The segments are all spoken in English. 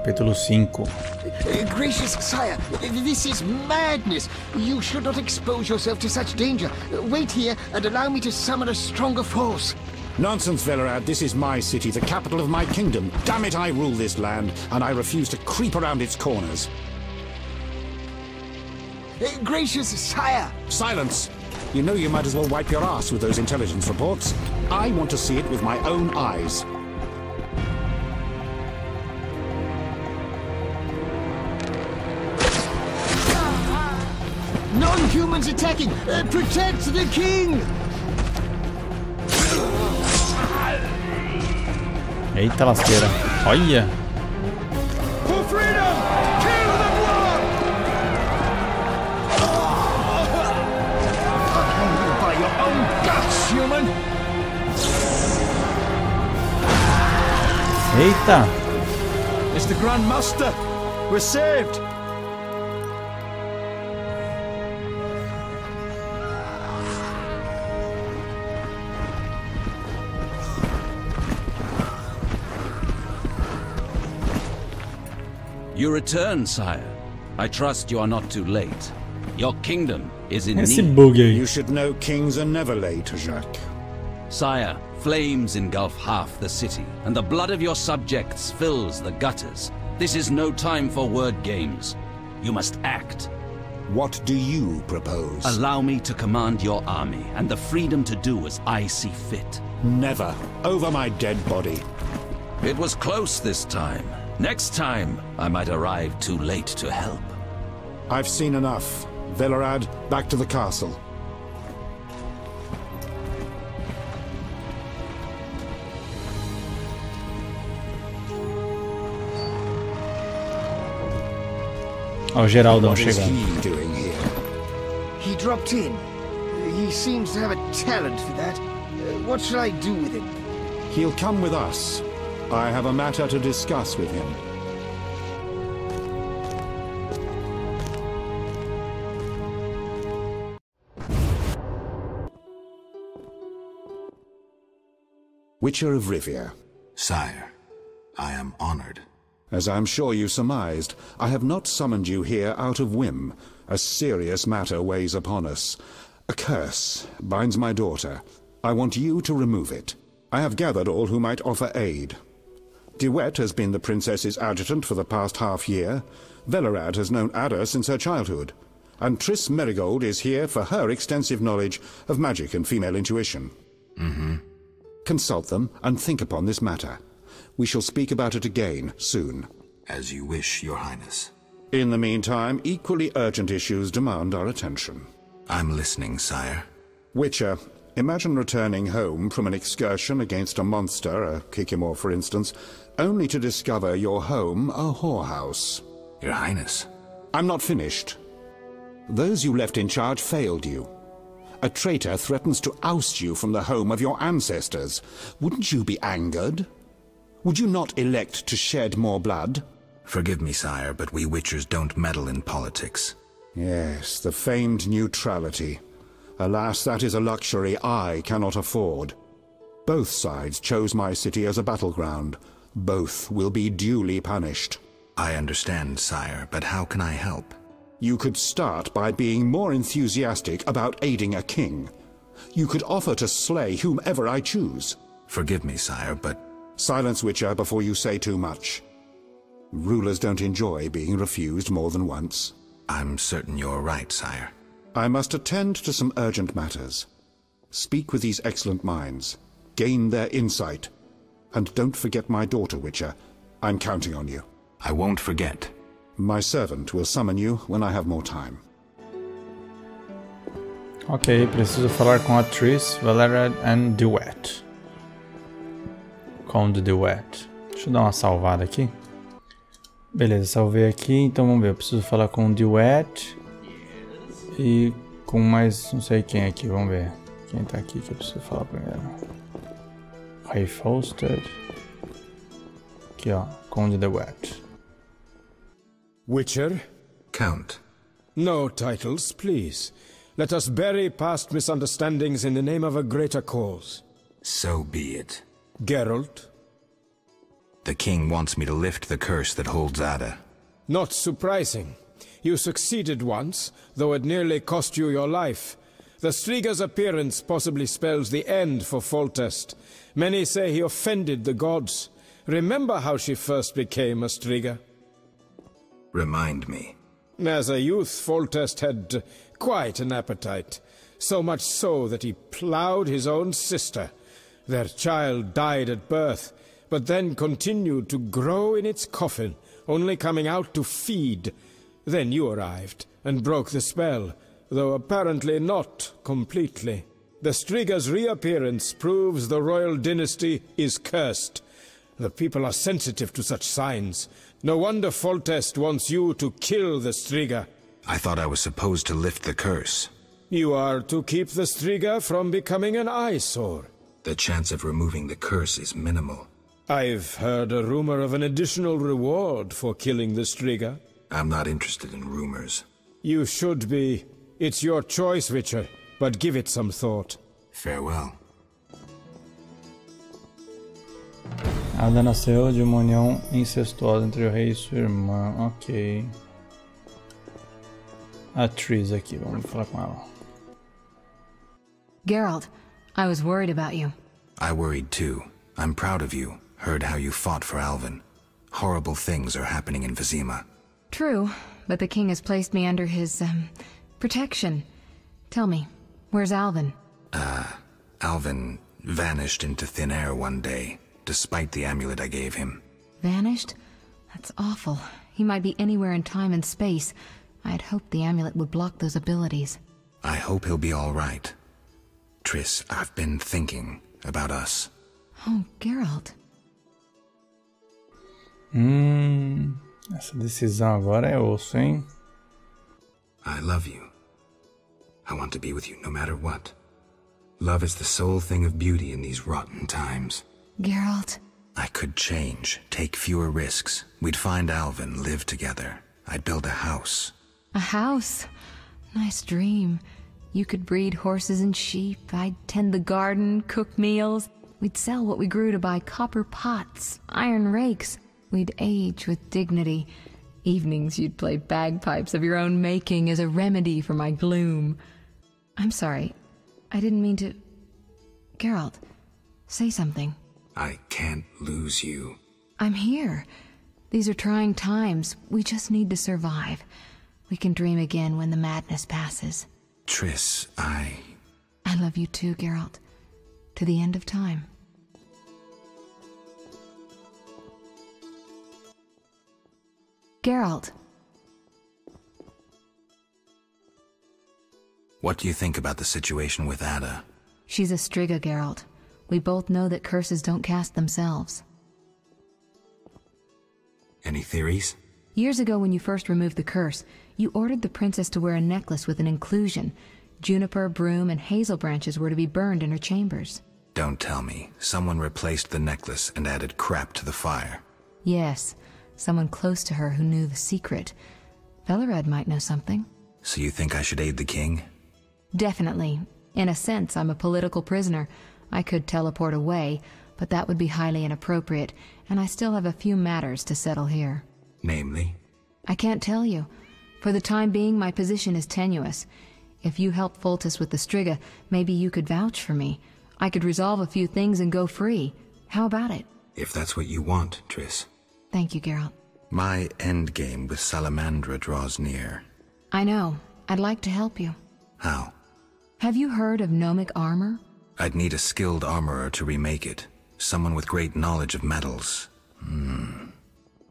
capítulo 5. Gracious sire, this is madness. You should not expose yourself to such danger. Wait here and allow me to summon a stronger force. Nonsense, Velerad. This is my city, the capital of my kingdom. Damn it, I rule this land, and I refuse to creep around its corners. Gracious sire! Silence! You know you might as well wipe your ass with those intelligence reports. I want to see it with my own eyes. Non-humans attacking! Protect the king! Eita lasqueira. Olha! For freedom! Kill the war! By your own guts, human! Eita! It's the Grand Master! We're saved! You return, sire. I trust you are not too late. Your kingdom is in Esse need. bug aí. You should know kings are never late, Jacques. Sire, flames engulf half the city, and the blood of your subjects fills the gutters. This is no time for word games. You must act. What do you propose? Allow me to command your army, and the freedom to do as I see fit. Never. Over my dead body. It was close this time. Next time, I might arrive too late to help. I've seen enough. Velerad, back to the castle. Ó, o Geraldão What is chegando. he doing here? He dropped in. He seems to have a talent for that. What shall I do with him? He'll come with us. I have a matter to discuss with him. Witcher of Rivia. Sire, I am honored. As I'm sure you surmised, I have not summoned you here out of whim. A serious matter weighs upon us. A curse binds my daughter. I want you to remove it. I have gathered all who might offer aid. Duet has been the princess's adjutant for the past half-year. Velerad has known Ada since her childhood. And Triss Merigold is here for her extensive knowledge of magic and female intuition. Consult them and think upon this matter. We shall speak about it again soon. As you wish, Your Highness. In the meantime, equally urgent issues demand our attention. I'm listening, sire. Witcher, imagine returning home from an excursion against a monster, a Kikimor for instance, only to discover your home a whorehouse. Your Highness. I'm not finished. Those you left in charge failed you. A traitor threatens to oust you from the home of your ancestors. Wouldn't you be angered? Would you not elect to shed more blood? Forgive me, sire, but we Witchers don't meddle in politics. Yes, the famed neutrality. Alas, that is a luxury I cannot afford. Both sides chose my city as a battleground. Both will be duly punished. I understand, sire, but how can I help? You could start by being more enthusiastic about aiding a king. You could offer to slay whomever I choose. Forgive me, sire, but... Silence, Witcher, before you say too much. Rulers don't enjoy being refused more than once. I'm certain you're right, sire. I must attend to some urgent matters. Speak with these excellent minds. Gain their insight. And don't forget my daughter, Witcher. I'm counting on you. I won't forget. My servant will summon you when I have more time. Ok, preciso falar com a Triss, Velerad e Duet. Com o Duet. Deixa eu dar uma salvada aqui. Beleza, salvei aqui, então vamos ver. Eu preciso falar com o Duet e com mais não sei quem aqui, vamos ver. Quem tá aqui que eu preciso falar primeiro? Rei Folsted. Aqui ó, com o Duet. Witcher? Count. No titles, please. Let us bury past misunderstandings in the name of a greater cause. So be it. Geralt? The king wants me to lift the curse that holds Ada. Not surprising. You succeeded once, though it nearly cost you your life. The Striga's appearance possibly spells the end for Foltest. Many say he offended the gods. Remember how she first became a Striga? Remind me. As a youth, Foltest had quite an appetite. So much so that he ploughed his own sister. Their child died at birth, but then continued to grow in its coffin, only coming out to feed. Then you arrived, and broke the spell, though apparently not completely. The Striga's reappearance proves the royal dynasty is cursed. The people are sensitive to such signs. No wonder Foltest wants you to kill the Striga. I thought I was supposed to lift the curse. You are to keep the Striga from becoming an eyesore. The chance of removing the curse is minimal. I've heard a rumor of an additional reward for killing the Striga. I'm not interested in rumors. You should be. It's your choice, Witcher, but give it some thought. Farewell. Ada nasceu de uma união incestuosa entre o rei e sua irmã. Ok. A Triss aqui, vamos falar com ela. Geralt, I was worried about you. I worried too. I'm proud of you. Heard how you fought for Alvin. Horrible things are happening in Vizima. True, but the king has placed me under his, protection. Tell me, where's Alvin? Alvin vanished into thin air one day, despite the amulet I gave him. Vanished? That's awful. He might be anywhere in time and space. I had hoped the amulet would block those abilities. I hope he'll be all right. Triss, I've been thinking about us. Oh, Geralt. Essa decisão agora é osso, hein? I love you. I want to be with you no matter what. Love is the sole thing of beauty in these rotten times. Geralt. I could change, take fewer risks. We'd find Alvin, live together. I'd build a house. A house? Nice dream. You could breed horses and sheep. I'd tend the garden, cook meals. We'd sell what we grew to buy copper pots, iron rakes. We'd age with dignity. Evenings you'd play bagpipes of your own making as a remedy for my gloom. I'm sorry. I didn't mean to... Geralt, say something. I can't lose you. I'm here. These are trying times. We just need to survive. We can dream again when the madness passes. Triss, I love you too, Geralt. To the end of time. Geralt. What do you think about the situation with Ada? She's a Striga, Geralt. We both know that curses don't cast themselves. Any theories? Years ago when you first removed the curse, you ordered the princess to wear a necklace with an inclusion. Juniper, broom, and hazel branches were to be burned in her chambers. Don't tell me. Someone replaced the necklace and added crap to the fire. Yes, someone close to her who knew the secret. Velared might know something. So you think I should aid the king? Definitely. In a sense, I'm a political prisoner. I could teleport away, but that would be highly inappropriate, and I still have a few matters to settle here. Namely? I can't tell you. For the time being, my position is tenuous. If you help Foltest with the Striga, maybe you could vouch for me. I could resolve a few things and go free. How about it? If that's what you want, Triss. Thank you, Geralt. My endgame with Salamandra draws near. I know. I'd like to help you. How? Have you heard of gnomic armor? I'd need a skilled armorer to remake it. Someone with great knowledge of metals.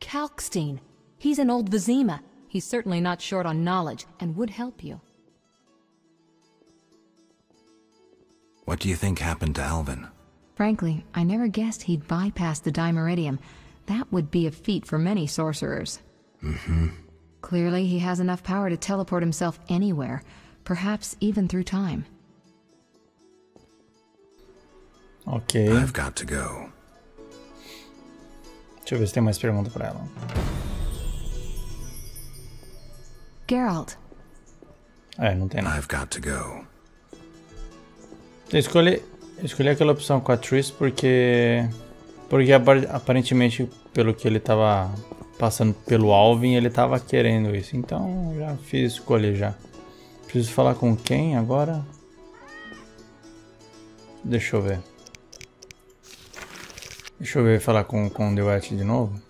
Kalkstein. He's an old Vizima. He's certainly not short on knowledge, and would help you. What do you think happened to Alvin? Frankly, I never guessed he'd bypass the Dimeridium. That would be a feat for many sorcerers. Clearly, he has enough power to teleport himself anywhere, perhaps even through time. Ok. I've got to go. Deixa eu ver se tem mais pergunta pra ela. Geralt. Não tem nada. I've got to go. Eu escolhi aquela opção com a Triss porque Porque aparentemente, pelo que ele tava passando pelo Alvin, ele tava querendo isso. Então já fiz escolha já. Preciso falar com quem agora? Deixa eu ver. Deixa eu ver, falar com o Duet de novo.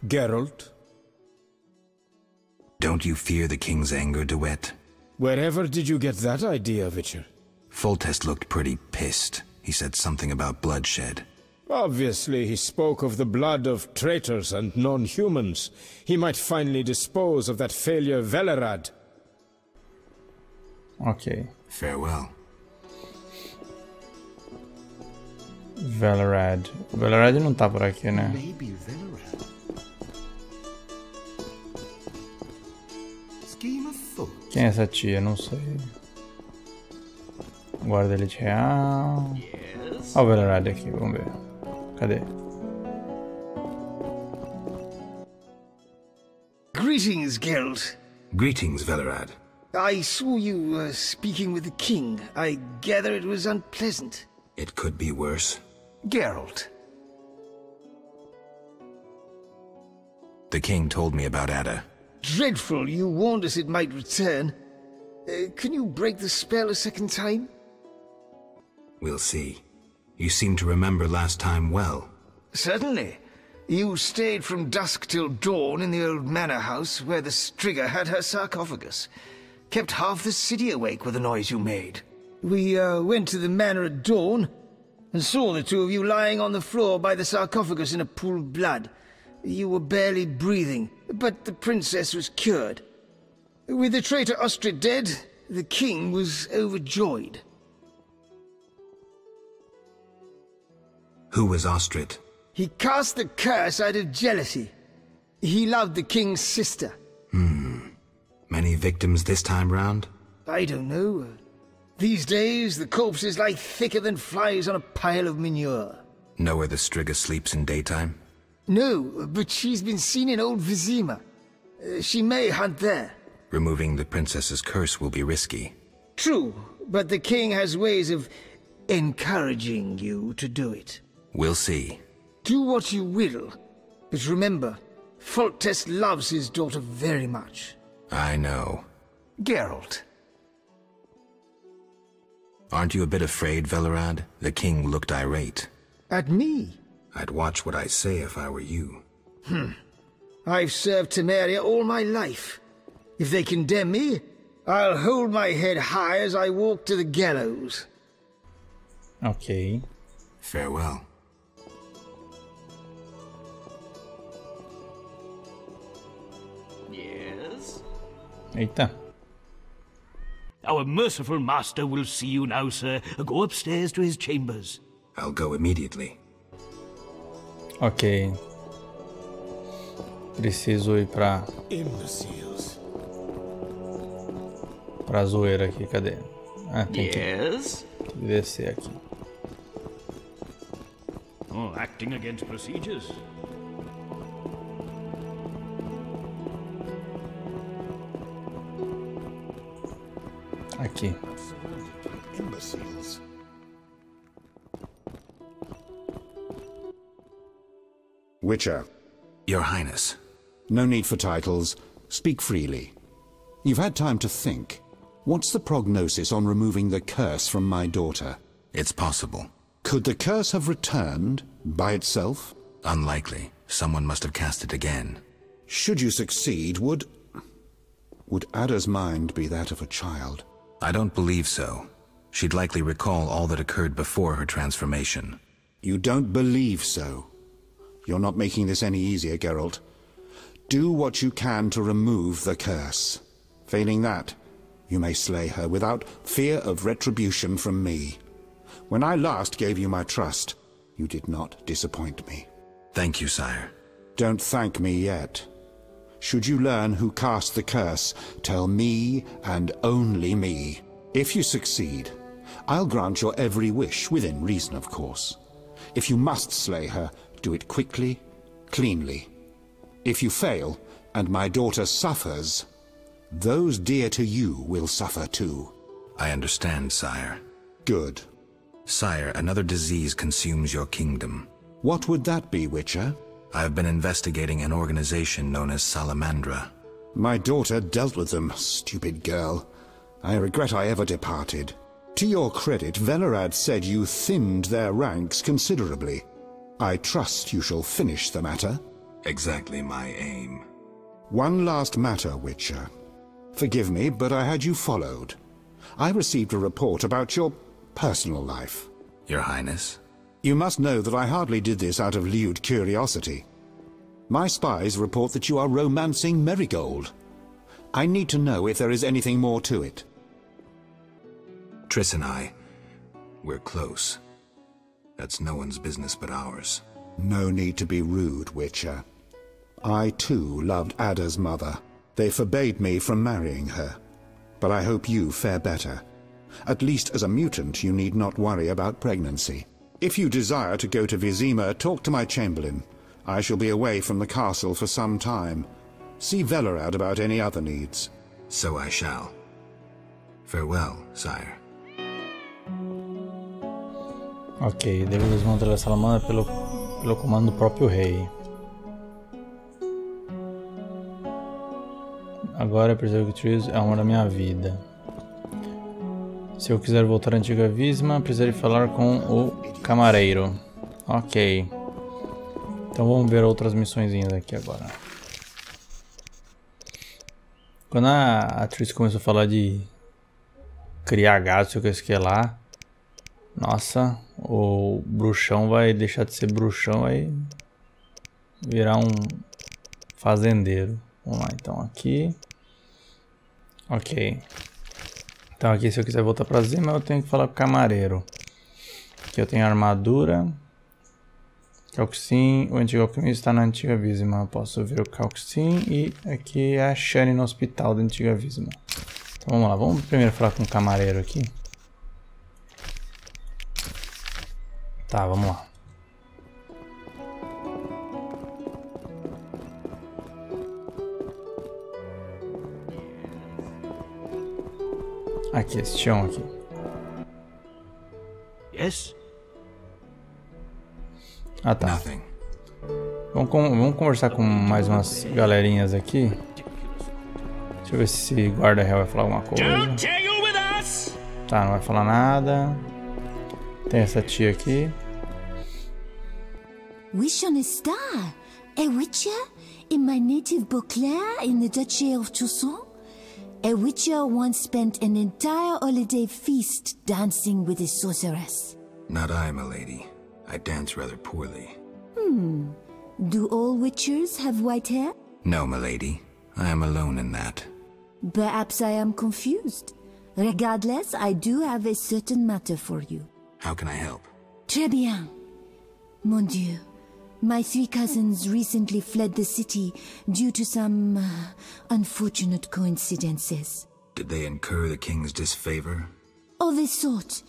Geralt? Don't you fear the king's anger, Duet? Wherever did you get that idea, Witcher? Foltest looked pretty pissed. He said something about bloodshed. Obviously, he spoke of the blood of traitors and non-humans. He might finally dispose of that failure Velerad. Ok. Farewell. Velerad. O Velerad não tá por aqui, né? Maybe Velerad. Scheme of thought. Quem é essa tia? Não sei. Guarda elite real. Olha o Velerad aqui, vamos ver. Cadê? Greetings, Geralt. Greetings, Velerad. I saw you speaking with the king. I gather it was unpleasant. It could be worse. Geralt. The king told me about Ada. Dreadful, you warned us it might return. Can you break the spell a second time? We'll see. You seem to remember last time well. Certainly. You stayed from dusk till dawn in the old manor house where the Strigger had her sarcophagus. Kept half the city awake with the noise you made. We went to the manor at dawn and saw the two of you lying on the floor by the sarcophagus in a pool of blood. You were barely breathing, but the princess was cured. With the traitor Ostrid dead, the king was overjoyed. Who was Ostrid? He cast the curse out of jealousy. He loved the king's sister. Many victims this time round? I don't know. These days, the corpses lie thicker than flies on a pile of manure. Know where the Strigger sleeps in daytime? No, but she's been seen in old Vizima. She may hunt there. Removing the princess's curse will be risky. True, but the king has ways of encouraging you to do it. We'll see. Do what you will, but remember, Foltest loves his daughter very much. I know. Geralt. Aren't you a bit afraid, Velerad? The king looked irate. At me? I'd watch what I say if I were you. I've served Temeria all my life. If they condemn me, I'll hold my head high as I walk to the gallows. Ok. Farewell. Yes? Eita. Our merciful master will see you now, sir. Go upstairs to his chambers. I'll go immediately. Ok. Preciso ir pra Imbeciles. zoeira aqui, cadê? Ah, tem Yes? que descer aqui. Oh, acting against procedures. Aqui. Imbeciles. Witcher. Your Highness. No need for titles. Speak freely. You've had time to think. What's the prognosis on removing the curse from my daughter? It's possible. Could the curse have returned by itself? Unlikely. Someone must have cast it again. Should you succeed, would Ada's mind be that of a child? I don't believe so. She'd likely recall all that occurred before her transformation. You don't believe so. You're not making this any easier, Geralt. Do what you can to remove the curse. Failing that, you may slay her without fear of retribution from me. When I last gave you my trust, you did not disappoint me. Thank you, sire. Don't thank me yet. Should you learn who cast the curse, tell me and only me. If you succeed, I'll grant your every wish, within reason, of course. If you must slay her, do it quickly, cleanly. If you fail, and my daughter suffers, those dear to you will suffer too. I understand, sire. Good. Sire, another disease consumes your kingdom. What would that be, Witcher? I have been investigating an organization known as Salamandra. My daughter dealt with them, stupid girl. I regret I ever departed. To your credit, Velerad said you thinned their ranks considerably. I trust you shall finish the matter. Exactly my aim. One last matter, Witcher. Forgive me, but I had you followed. I received a report about your personal life. Your Highness? You must know that I hardly did this out of lewd curiosity. My spies report that you are romancing Marigold. I need to know if there is anything more to it. Triss and I, we're close. That's no one's business but ours. No need to be rude, Witcher. I, too, loved Ada's mother. They forbade me from marrying her. But I hope you fare better. At least as a mutant, you need not worry about pregnancy. If you desire to go to Vizima, talk to my chamberlain. I shall be away from the castle for some time. See Velerad about any other needs. So I shall. Farewell, sire. Ok, devo desmontar a salamandra pelo comando do próprio rei. Agora eu percebo que Triss é a alma da minha vida. Se eu quiser voltar à antiga Vizima, precisarei falar com o camareiro. Ok. Então vamos ver outras missõezinhas aqui agora. Quando a Triss começou a falar de criar gado, sei o que é lá. Nossa, o bruxão vai deixar de ser bruxão, vai virar um fazendeiro. Vamos lá, então aqui. Ok. Então aqui, se eu quiser voltar pra cima, eu tenho que falar com o camareiro. Aqui eu tenho armadura. Calcim, o antigo alquimista está na antiga Vizima. Eu posso ver o Calcim e aqui é a Shani no hospital da antiga Vizima. Então vamos lá, vamos primeiro falar com o camareiro aqui. Tá, vamos lá. Aqui, esse chão aqui. Yes? Ah, tá. Vamos conversar com mais umas galerinhas aqui. Deixa eu ver se esse guarda-real vai falar alguma coisa. Tá, não vai falar nada. Tem essa tia aqui. Wish on a star? A witcher? In my native Beauclair in the Duchy of Toussaint? A witcher once spent an entire holiday feast dancing with a sorceress. Not I, milady. I dance rather poorly. Do all witchers have white hair? No, milady. I am alone in that. Perhaps I am confused. Regardless, I do have a certain matter for you. How can I help? Très bien. Mon Dieu. My 3 cousins recently fled the city due to some unfortunate coincidences. Did they incur the king's disfavor? Of a sort.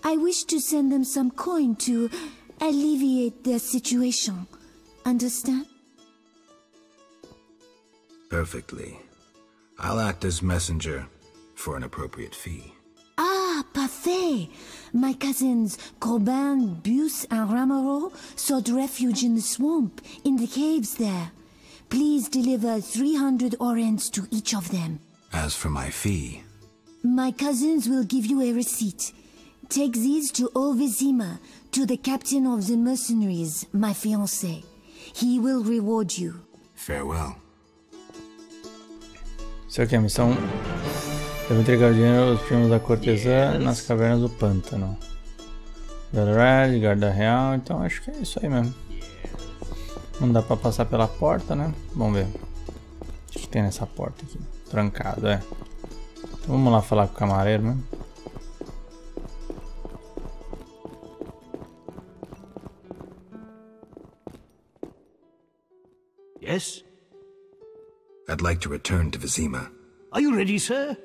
I wish to send them some coin to alleviate their situation. Understand? Perfectly. I'll act as messenger for an appropriate fee. Ah, parfait! My cousins Corbin, Buse, and Ramiro sought refuge in the swamp, in the caves there. Please deliver 300 orens to each of them. As for my fee... My cousins will give you a receipt. Take these to old Vizima, to the captain of the mercenaries, my fiancé. He will reward you. Farewell. Isso aqui é a missão. Devo entregar o dinheiro aos primos da cortesã nas cavernas do pântano. Velerad, guarda real, então acho que é isso aí mesmo. Não dá pra passar pela porta, né? Vamos ver. O que tem nessa porta aqui? Trancado, é. Então vamos lá falar com o camareiro, né? Yes? I'd like to return to Vizima. Are you ready, sir?